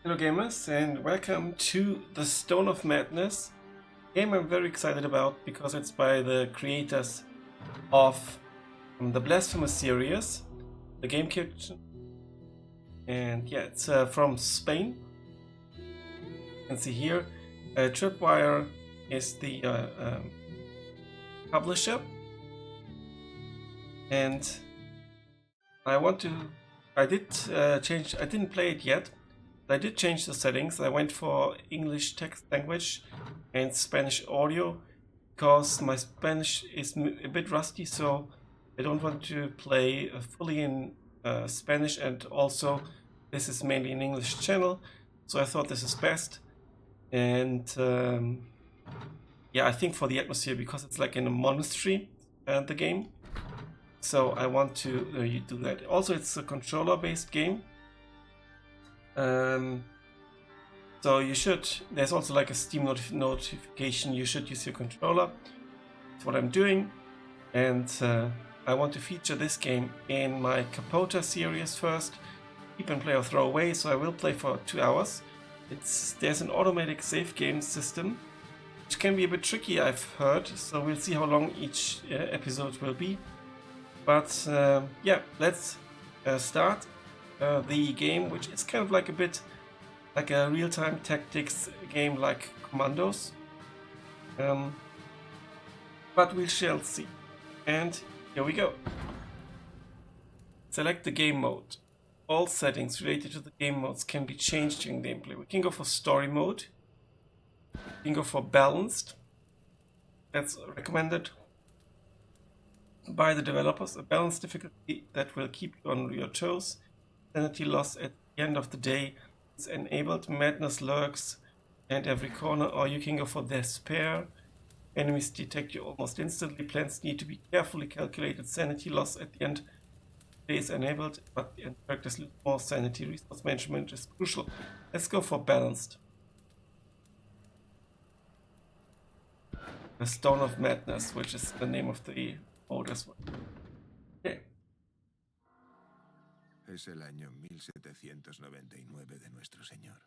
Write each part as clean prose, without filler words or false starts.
Hello gamers and welcome to the Stone of Madness, a game I'm very excited about because it's by the creators of the Blasphemous series, the Game Kitchen, and yeah, it's from Spain. You can see here, Tripwire is the publisher, and I didn't play it yet. I did change the settings. I went for English text language and Spanish audio because my Spanish is a bit rusty, so I don't want to play fully in Spanish, and also this is mainly an English channel, so I thought this is best. And yeah, I think for the atmosphere, because it's like in a monastery, the game, so I want to do that. Also, it's a controller-based game. So there's also like a Steam notification, you should use your controller. That's what I'm doing. And I want to feature this game in my Capota series first. Keep and play or throw away, so I will play for 2 hours. There's an automatic save game system, which can be a bit tricky, I've heard, so we'll see how long each episode will be. But yeah, let's start the game, which is kind of like a bit like a real-time tactics game like Commandos. But we shall see. And here we go. Select the game mode. All settings related to the game modes can be changed during gameplay. We can go for story mode. We can go for balanced. That's recommended by the developers. A balanced difficulty that will keep you on your toes. Sanity loss at the end of the day is enabled. Madness lurks and every corner, or you can go for despair. Enemies detect you almost instantly. Plans need to be carefully calculated. Sanity loss at the end of the day is enabled, but the characters lose more sanity. Resource management is crucial. Let's go for balanced. The Stone of Madness, which is the name of the mode as well. Okay. Es el año 1799 de nuestro Señor.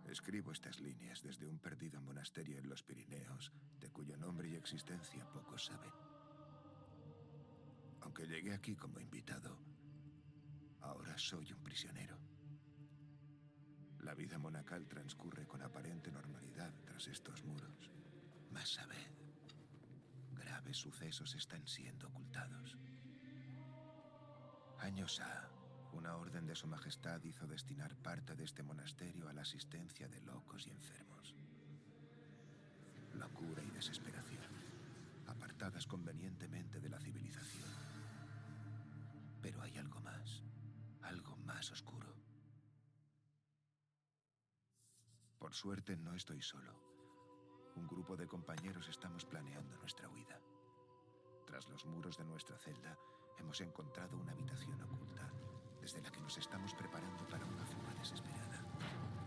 Escribo estas líneas desde un perdido monasterio en los Pirineos, de cuyo nombre y existencia pocos saben. Aunque llegué aquí como invitado, ahora soy un prisionero. La vida monacal transcurre con aparente normalidad tras estos muros. Mas sabed, graves sucesos están siendo ocultados. Años A, una orden de su majestad hizo destinar parte de este monasterio a la asistencia de locos y enfermos. Locura y desesperación, apartadas convenientemente de la civilización. Pero hay algo más oscuro. Por suerte no estoy solo. Un grupo de compañeros estamos planeando nuestra huida. Tras los muros de nuestra celda, hemos encontrado una habitación oculta, desde la que nos estamos preparando para una fuga desesperada.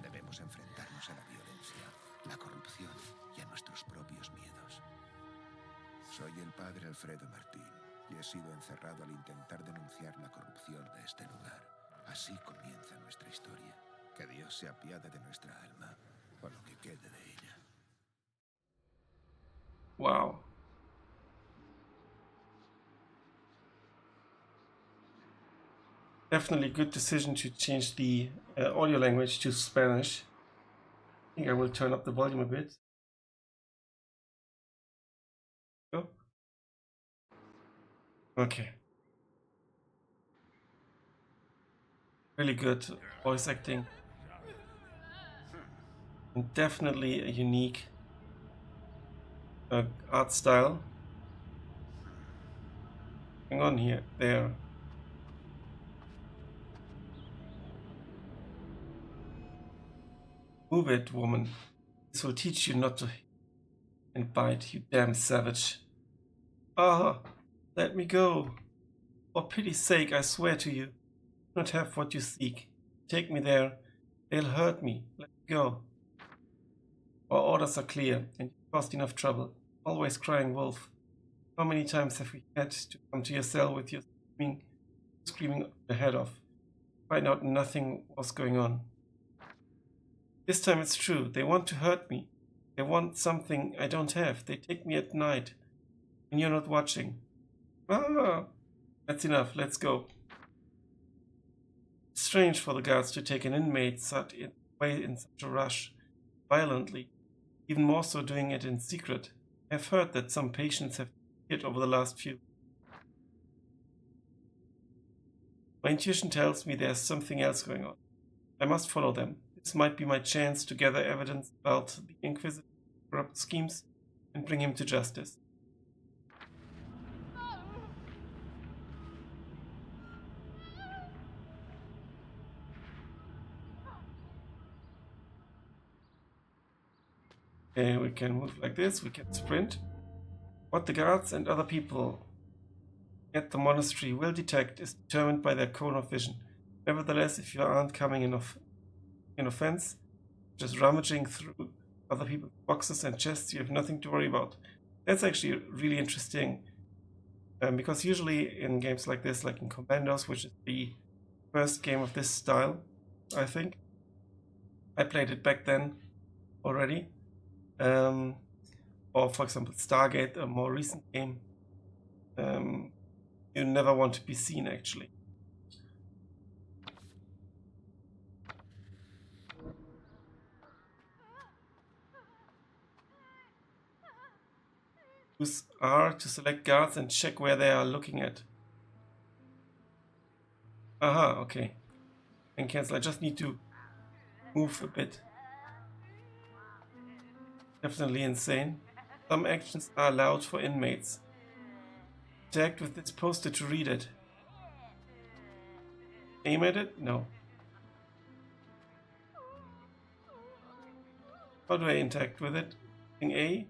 Debemos enfrentarnos a la violencia, la corrupción y a nuestros propios miedos. Soy el padre Alfredo Martín y he sido encerrado al intentar denunciar la corrupción de este lugar. Así comienza nuestra historia. Que Dios se apiade de nuestra alma, o lo que quede de ella. Wow. Definitely good decision to change the audio language to Spanish. I think I will turn up the volume a bit. Go. Okay. Really good voice acting. And definitely a unique art style. Hang on here, there. Move it, woman. This will teach you not to and bite, you damn savage. Ah, let me go. For pity's sake, I swear to you, I do not have what you seek. Take me there. They'll hurt me. Let me go. Our orders are clear, and you caused enough trouble. Always crying wolf. How many times have we had to come to your cell with you screaming your head off? find out nothing was going on. This time it's true. They want to hurt me. They want something I don't have. They take me at night when you're not watching. Ah, that's enough. Let's go. It's strange for the guards to take an inmate away in such a rush, violently, even more so doing it in secret. I've heard that some patients have disappeared over the last few. My intuition tells me there's something else going on. I must follow them. This might be my chance to gather evidence about the Inquisitor's corrupt schemes and bring him to justice. Okay, we can move like this, we can sprint. What the guards and other people at the monastery will detect is determined by their cone of vision. Nevertheless, if you aren't coming in offense, just rummaging through other people's boxes and chests, you have nothing to worry about. That's actually really interesting, because usually in games like this, like in Commandos, which is the first game of this style, I think, I played it back then already, or for example Stargate, a more recent game, you never want to be seen actually. Use R to select guards and check where they are looking at. Aha, okay. And cancel. I just need to move a bit. Definitely insane. Some actions are allowed for inmates. Interact with this poster to read it. Aim at it? No. How do I interact with it? Using A?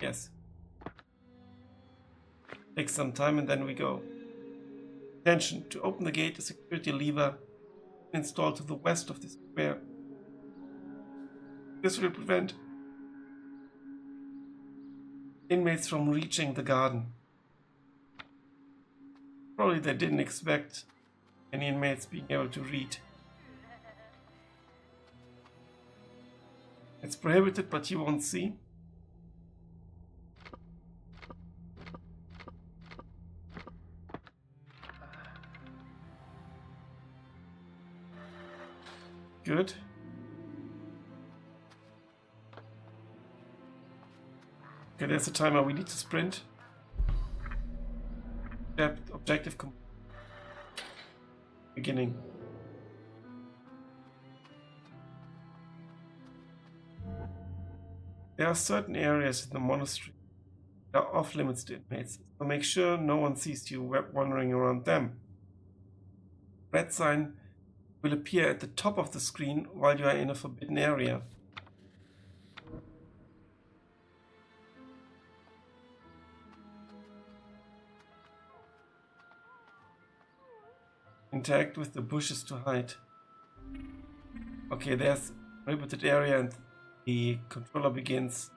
Yes. Takes some time and then we go. Attention! To open the gate, a security lever installed to the west of the square. This will prevent inmates from reaching the garden. Probably they didn't expect any inmates being able to read. It's prohibited, but you won't see. Good. Okay, there's a timer. We need to sprint. Objective beginning. There are certain areas in the monastery that are off limits to inmates, so make sure no one sees you wandering around them. Red sign will appear at the top of the screen while you are in a forbidden area. Interact with the bushes to hide. Okay, there's a prohibited area and the controller begins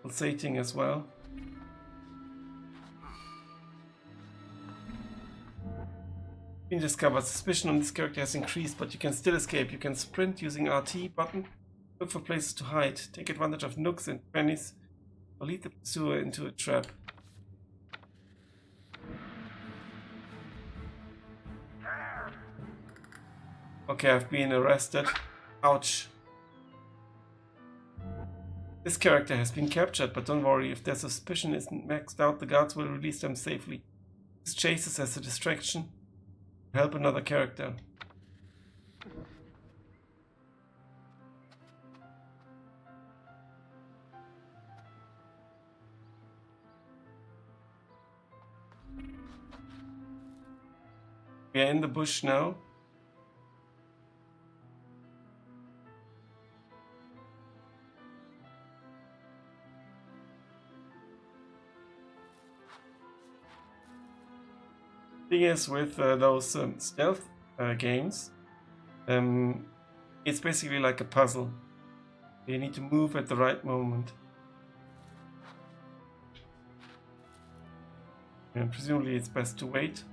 pulsating as well. Being discovered. Suspicion on this character has increased, but you can still escape. You can sprint using RT button, look for places to hide, take advantage of nooks and crannies, or lead the pursuer into a trap. Okay, I've been arrested. Ouch. This character has been captured, but don't worry, if their suspicion isn't maxed out, the guards will release them safely. This chases as a distraction. Help another character. We are in the bush now. Thing is with those stealth games, it's basically like a puzzle. You need to move at the right moment. And presumably it's best to wait.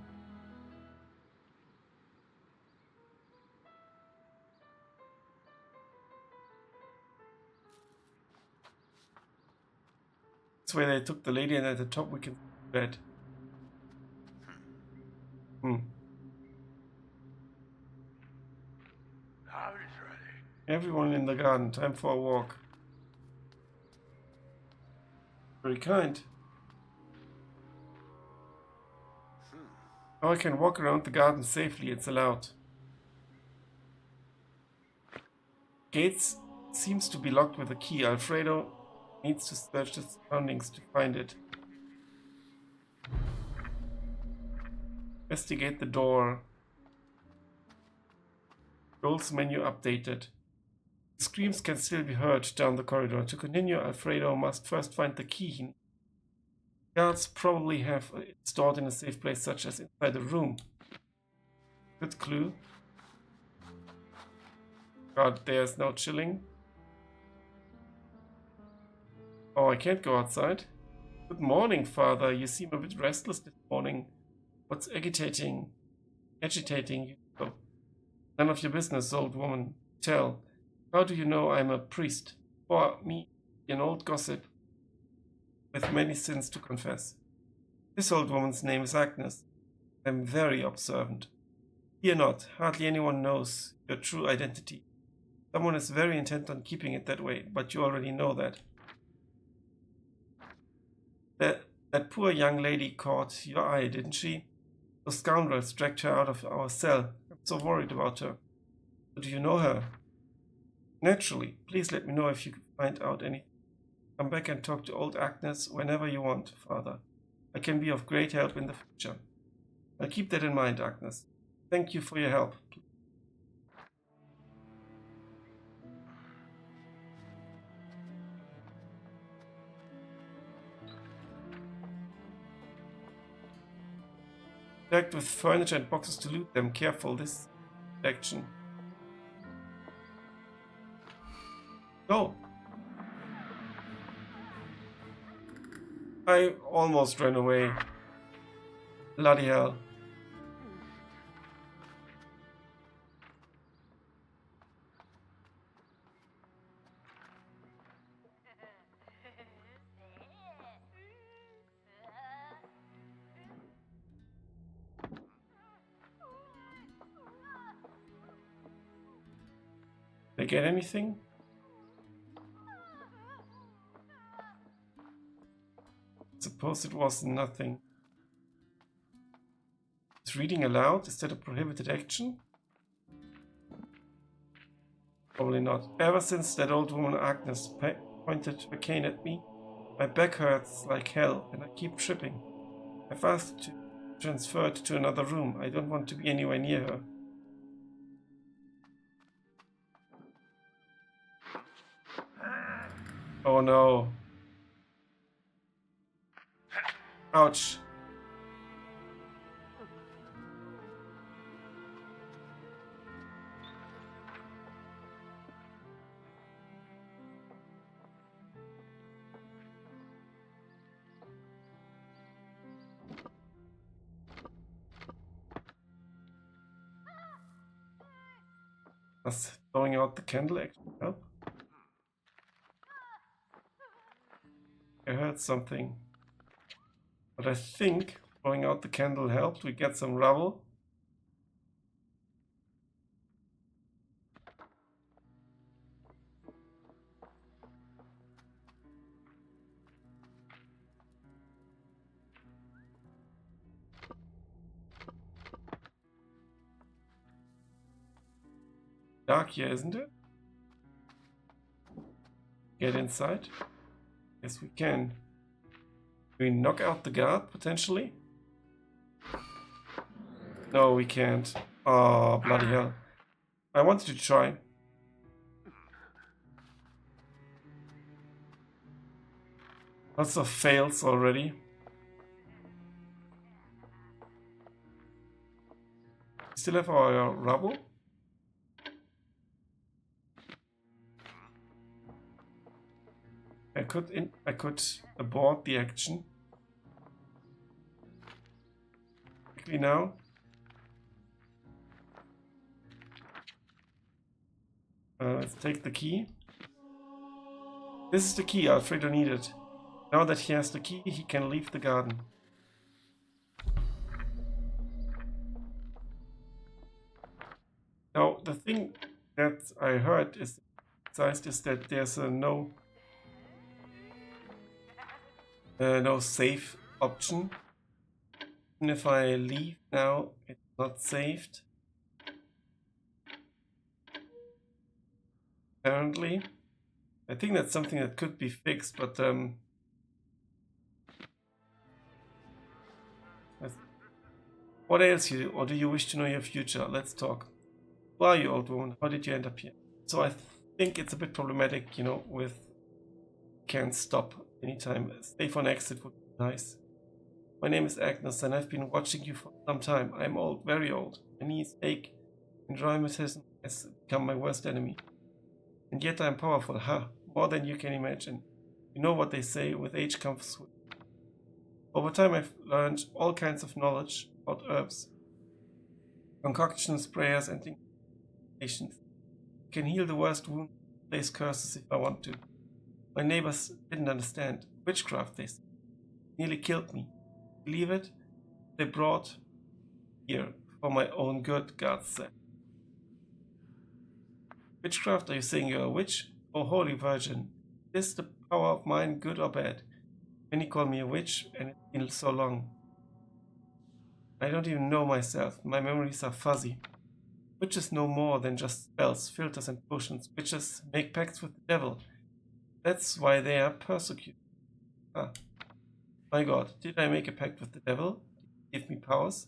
That's where they took the lady, and at the top we can see the bed. Everyone in the garden, time for a walk. Very kind. Now I can walk around the garden safely, it's allowed. Gates seems to be locked with a key. Alfredo needs to search the surroundings to find it. Investigate the door. Roles menu updated. Screams can still be heard down the corridor. To continue, Alfredo must first find the key. Guards probably have it stored in a safe place, such as inside the room. Good clue. God, there's no chilling. Oh, I can't go outside. Good morning, Father. You seem a bit restless this morning. What's agitating you? Oh, none of your business, old woman. Tell. How do you know I'm a priest? For me, an old gossip with many sins to confess. This old woman's name is Agnes. I'm very observant. Fear not, hardly anyone knows your true identity. Someone is very intent on keeping it that way, but you already know that. That poor young lady caught your eye, didn't she? Those scoundrels dragged her out of our cell. I'm so worried about her. So do you know her? Naturally. Please let me know if you find out anything. Come back and talk to old Agnes whenever you want, Father. I can be of great help in the future. I'll keep that in mind, Agnes. Thank you for your help. Packed with furniture and boxes to loot them. Careful, this action. Go! I almost ran away. Bloody hell. Did I get anything? Suppose it was nothing. Is reading allowed? Is that a prohibited action? Probably not. Ever since that old woman Agnes pointed a cane at me, my back hurts like hell and I keep tripping. I've asked to be transferred to another room. I don't want to be anywhere near her. Oh no. Ouch. Does throwing out the candle actually help? I heard something. But I think throwing out the candle helped. We get some rubble. Dark here, isn't it? Get inside? Yes, we can. Can we knock out the guard, potentially? No, we can't. Oh, bloody hell. I wanted to try. Lots of fails already. Still have our rubble? I could abort the action. Quickly now. Let's take the key. This is the key Alfredo needed. Now that he has the key, he can leave the garden. Now, the thing that I heard is that there's no save option. And if I leave now, it's not saved. Apparently. I think that's something that could be fixed, but what else or do you wish to know your future? Let's talk. Who are you, old woman? How did you end up here? So I think it's a bit problematic, you know, with can't stop anytime. Stay for an exit would be nice. My name is Agnes, and I've been watching you for some time. I'm old, very old. My knees ache, and rheumatism has become my worst enemy. And yet I'm powerful, more than you can imagine. You know what they say, with age comes wisdom. Over time I've learned all kinds of knowledge about herbs, concoctions, prayers, and incantations. I can heal the worst wounds, place curses if I want to. My neighbors didn't understand. Witchcraft, they said. Nearly killed me. Believe it? They brought here for my own good, God said. Witchcraft, are you saying you're a witch? Oh, Holy Virgin, is the power of mine good or bad? Many call me a witch, and it's been so long. I don't even know myself. My memories are fuzzy. Witches know more than just spells, filters, and potions. Witches make pacts with the devil. That's why they are persecuted. My God, did I make a pact with the devil? Did he give me powers?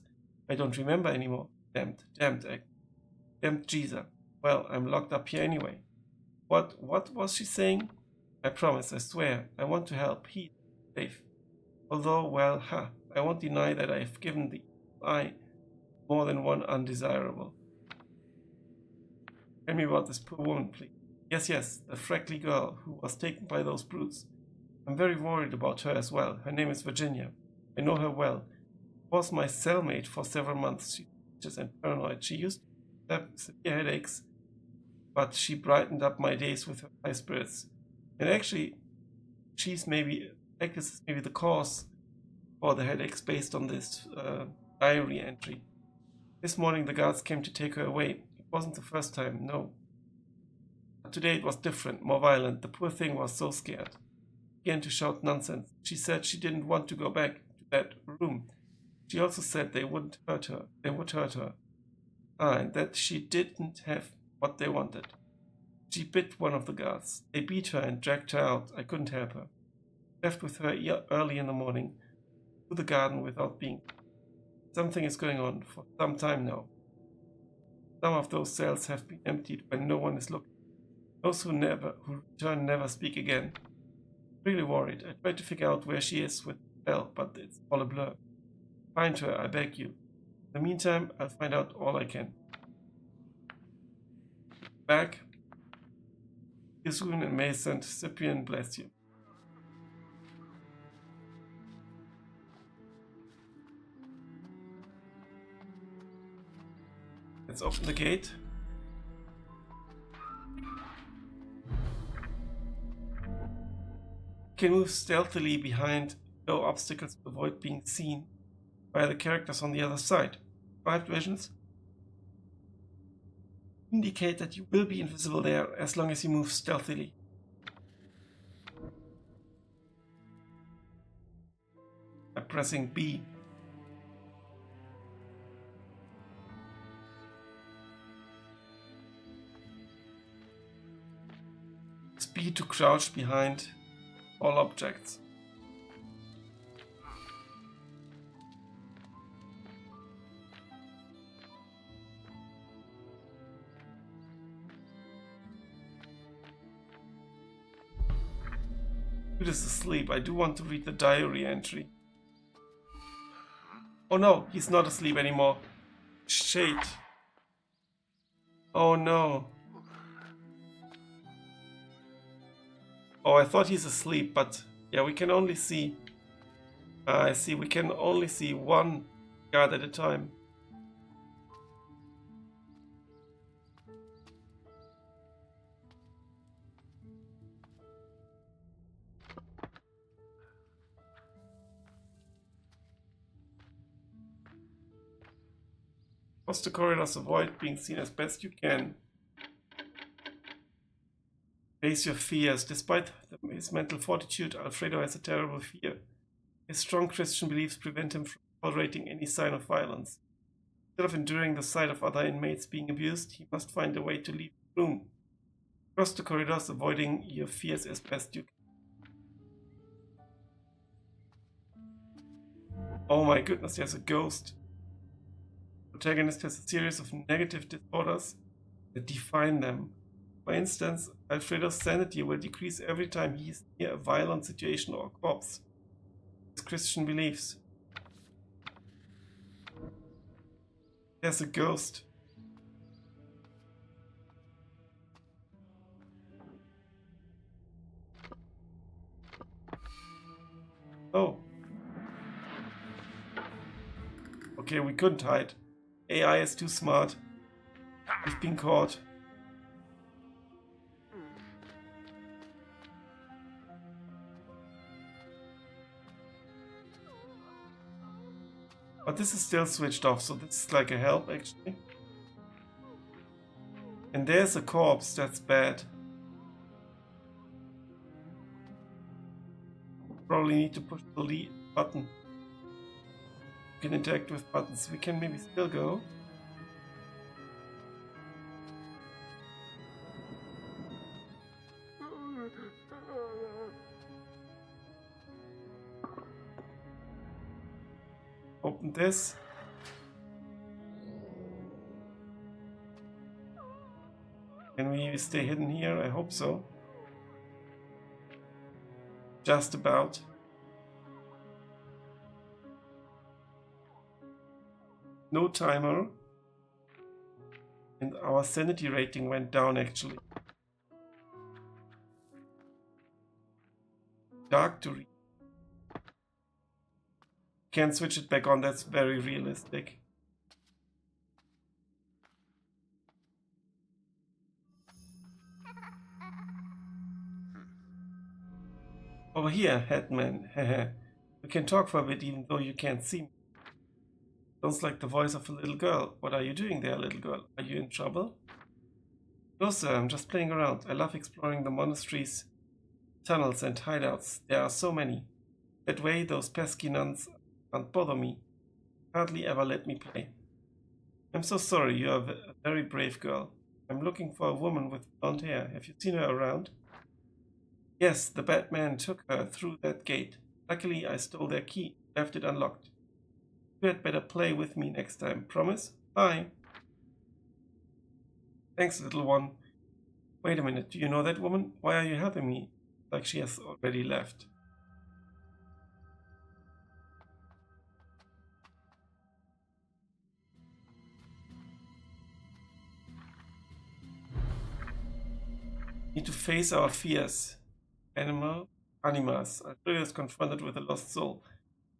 I don't remember anymore. Damned, damned Jesus. Well, I'm locked up here anyway. What was she saying? I promise, I swear, I want to help. He's safe. Although, well, I won't deny that I've given the eye more than one undesirable. Tell me about this poor woman, please. Yes, the freckly girl who was taken by those brutes. I'm very worried about her as well. Her name is Virginia. I know her well. She was my cellmate for several months. She's anxious and paranoid. She used to have severe headaches, but she brightened up my days with her high spirits. And actually, this is maybe the cause for the headaches based on this diary entry. This morning the guards came to take her away. It wasn't the first time, no. But today it was different, more violent. The poor thing was so scared. She began to shout nonsense. She said she didn't want to go back to that room. She also said they would hurt her. And that she didn't have what they wanted. She bit one of the guards. They beat her and dragged her out. I couldn't help her. Left with her early in the morning, to the garden without being. Something is going on for some time now. Some of those cells have been emptied when no one is looking. Those who return never speak again. Really worried. I tried to figure out where she is with Belle, but it's all a blur. Find her, I beg you. In the meantime, I'll find out all I can. Back. See you soon, and may Saint Cyprian bless you. Let's open the gate. You can move stealthily behind low obstacles to avoid being seen by the characters on the other side. Bright visions indicate that you will be invisible there as long as you move stealthily. By pressing B. B to crouch behind all objects. Jude is asleep. I do want to read the diary entry. Oh no, he's not asleep anymore. Shit. Oh no. Oh, I thought he's asleep, but yeah, we can only see. I see, we can only see one guard at a time. Cross the corridors, avoid being seen as best you can. Face your fears. Despite his mental fortitude, Alfredo has a terrible fear. His strong Christian beliefs prevent him from tolerating any sign of violence. Instead of enduring the sight of other inmates being abused, he must find a way to leave the room. Cross the corridors, avoiding your fears as best you can. Oh my goodness, there's a ghost. The protagonist has a series of negative disorders that define them. For instance, Alfredo's sanity will decrease every time he is near a violent situation or corpse. His Christian beliefs. There's a ghost. Oh. Okay, we couldn't hide. AI is too smart. We've been caught. But this is still switched off, so this is like a help actually. And there's a corpse, that's bad. Probably need to push the lead button. We can interact with buttons. We can maybe still go. Open this. Can we stay hidden here? I hope so. Just about. No timer. And our sanity rating went down actually. Dark to read. Can't switch it back on, that's very realistic. Over here, Headman. We can talk for a bit even though you can't see me. Sounds like the voice of a little girl. What are you doing there, little girl? Are you in trouble? No, sir, I'm just playing around. I love exploring the monastery's tunnels and hideouts. There are so many. That way, those pesky nuns can't bother me. Hardly ever let me play. I'm so sorry, you are a very brave girl. I'm looking for a woman with blonde hair. Have you seen her around? Yes, the bad man took her through that gate. Luckily, I stole their key, left it unlocked. You had better play with me next time. Promise? Bye. Thanks, little one. Wait a minute, do you know that woman? Why are you helping me? Like she has already left. Need to face our fears. Animas. Alfredo is confronted with a lost soul.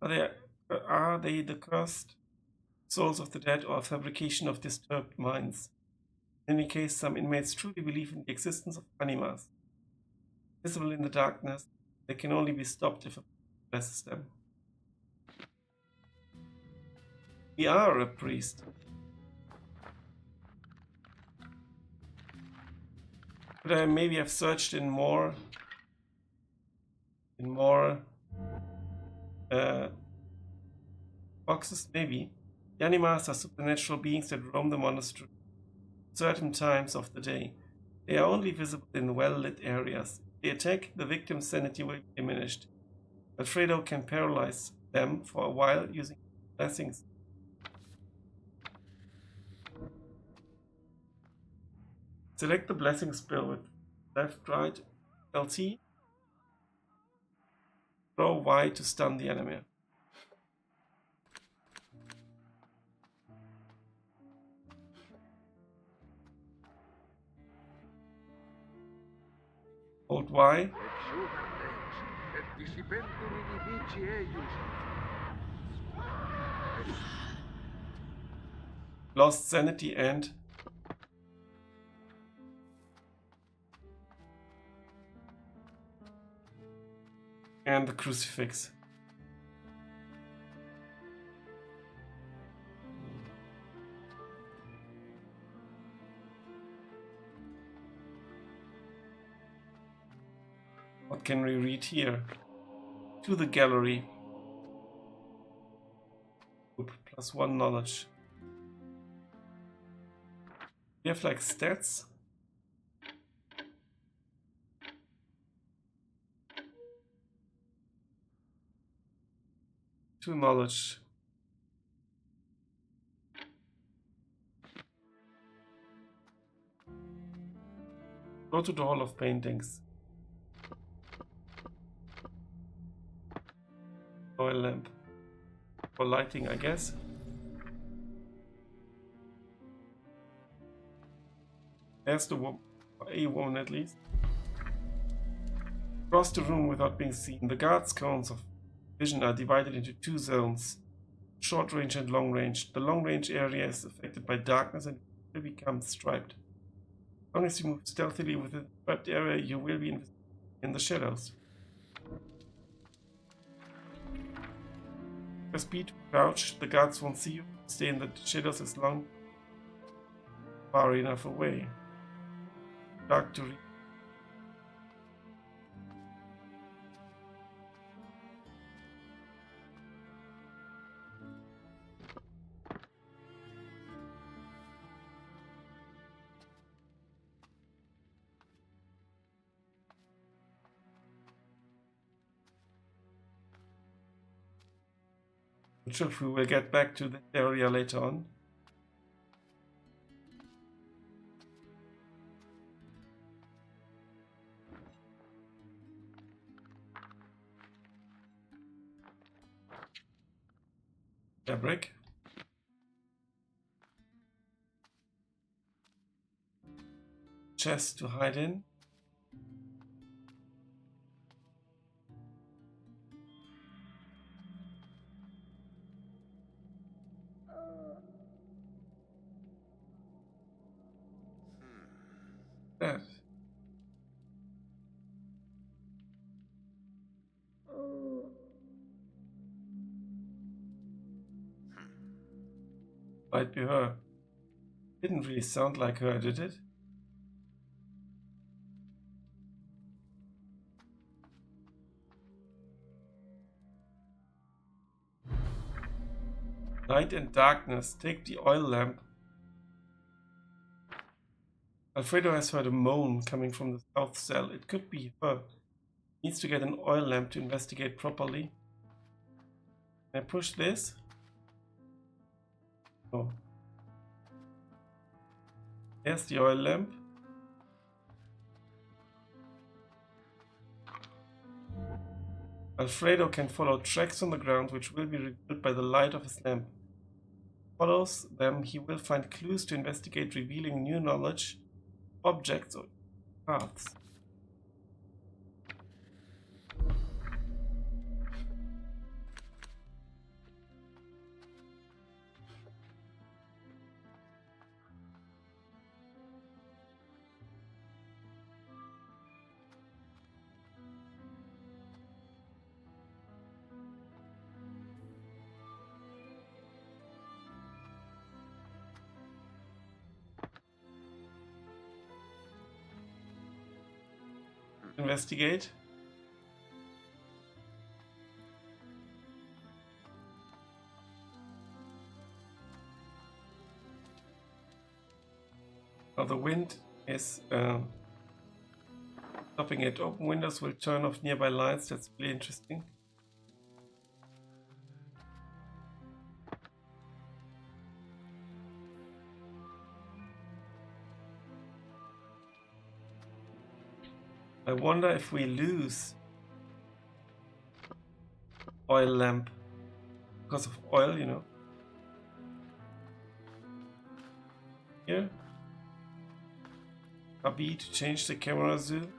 Are they the cursed souls of the dead or a fabrication of disturbed minds? In any case, some inmates truly believe in the existence of animas. Visible in the darkness, they can only be stopped if a priest blesses them. We are a priest. Could I maybe have searched in more boxes? Maybe. The animas are supernatural beings that roam the monastery at certain times of the day. They are only visible in well-lit areas. If they attack, the victim's sanity will be diminished. Alfredo can paralyze them for a while using blessings. Select the blessing spell with left, right, LT. Throw Y to stun the enemy. Hold Y. Lost sanity and the crucifix. What can we read here? To the gallery. +1 knowledge. We have like stats. To knowledge. Go to the Hall of Paintings. Oil lamp. For lighting, I guess. There's the a woman at least. Cross the room without being seen. The guard's cones of vision are divided into 2 zones. Short range and long range. The long range area is affected by darkness and will become striped. As long as you move stealthily within the striped area, you will be in the shadows. Press B to crouch. The guards won't see you. Stay in the shadows as long far enough away. Dark to read. I'm sure we will get back to that area later on. Fabric. Chest to hide in. That. Might be her. Didn't really sound like her, did it? Light and darkness. Take the oil lamp. Alfredo has heard a moan coming from the south cell. It could be her. Needs to get an oil lamp to investigate properly. Can I push this? Oh. There's the oil lamp. Alfredo can follow tracks on the ground which will be revealed by the light of his lamp. Follows them, he will find clues to investigate, revealing new knowledge, objects, or paths. Investigate. Now the wind is stopping it. Open windows will turn off nearby lights. That's really interesting. I wonder if we lose oil lamp because of oil, you know. Here. B to change the camera zoom.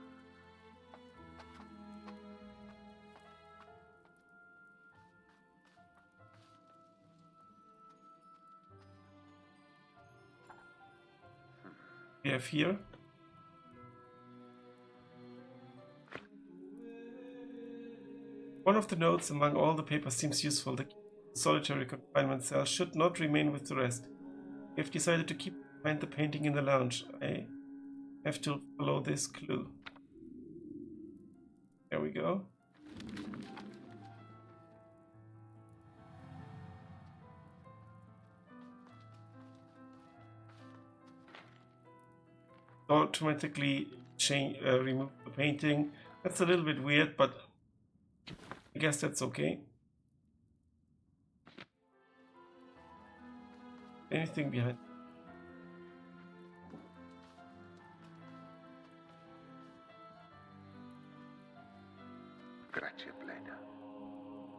We have here. One of the notes among all the papers seems useful. The solitary confinement cell should not remain with the rest. We have decided to keep behind the painting in the lounge. I have to follow this clue. There we go. Automatically remove the painting. That's a little bit weird, but I guess that's okay. Anything behind?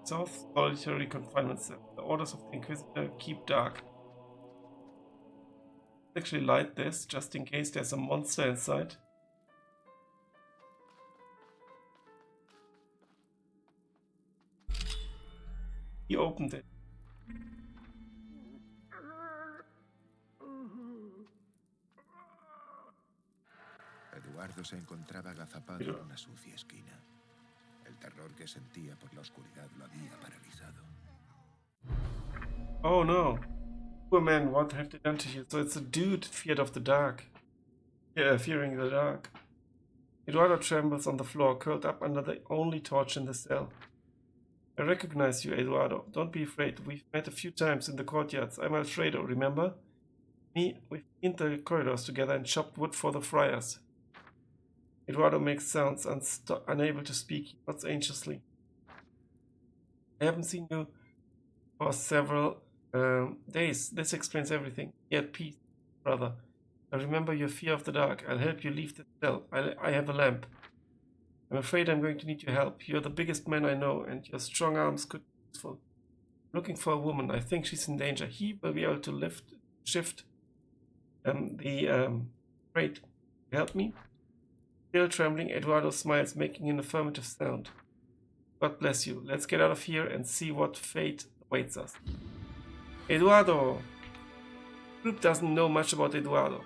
South solitary confinement cell. The orders of the Inquisitor keep dark. Actually light this just in case there's a monster inside. He opened it. Eduardo se encontraba agazapado en una sucia esquina. El terror que sentía por la oscuridad lo había paralizado. Oh no. Poor man, what have they done to you? So it's a dude feared of the dark. Yeah, fearing the dark. Eduardo trembles on the floor, curled up under the only torch in the cell. I recognize you, Eduardo. Don't be afraid. We've met a few times in the courtyards. I'm Alfredo, remember? We've been in the corridors together and chopped wood for the friars. Eduardo makes sounds, unable to speak. He nods anxiously. I haven't seen you for several days. This explains everything. Be at peace, brother. I remember your fear of the dark. I'll help you leave the cell. I have a lamp. I'm afraid I'm going to need your help. You're the biggest man I know, and your strong arms could be useful. I'm looking for a woman. I think she's in danger. He will be able to shift the crate. Help me? Still trembling, Eduardo smiles, making an affirmative sound. God bless you. Let's get out of here and see what fate awaits us. Eduardo! The group doesn't know much about Eduardo.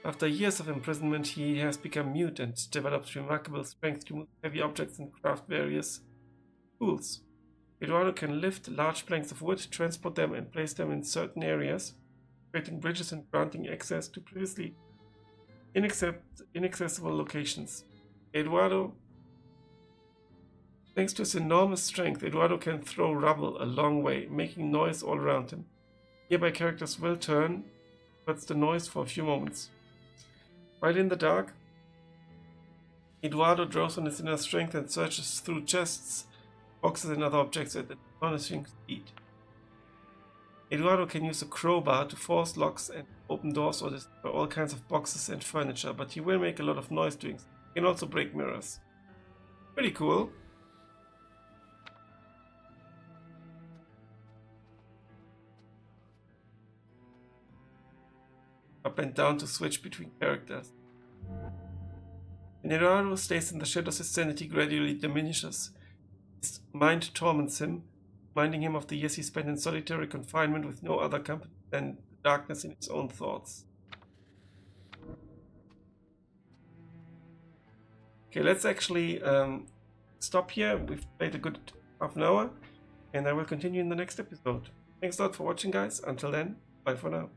After years of imprisonment, he has become mute and developed remarkable strength to move heavy objects and craft various tools. Eduardo can lift large planks of wood, transport them, and place them in certain areas, creating bridges and granting access to previously inaccessible locations. Thanks to his enormous strength, Eduardo can throw rubble a long way, making noise all around him. Nearby characters will turn towards the noise for a few moments. While in the dark, Eduardo draws on his inner strength and searches through chests, boxes, and other objects at astonishing speed. Eduardo can use a crowbar to force locks and open doors or destroy all kinds of boxes and furniture, but he will make a lot of noise doing so. He can also break mirrors. Pretty cool. Up and down to switch between characters. When Eduardo stays in the shadows, his sanity gradually diminishes. His mind torments him, reminding him of the years he spent in solitary confinement with no other company than the darkness in his own thoughts. Okay, let's actually stop here. We've played a good half an hour, and I will continue in the next episode. Thanks a lot for watching, guys. Until then, bye for now.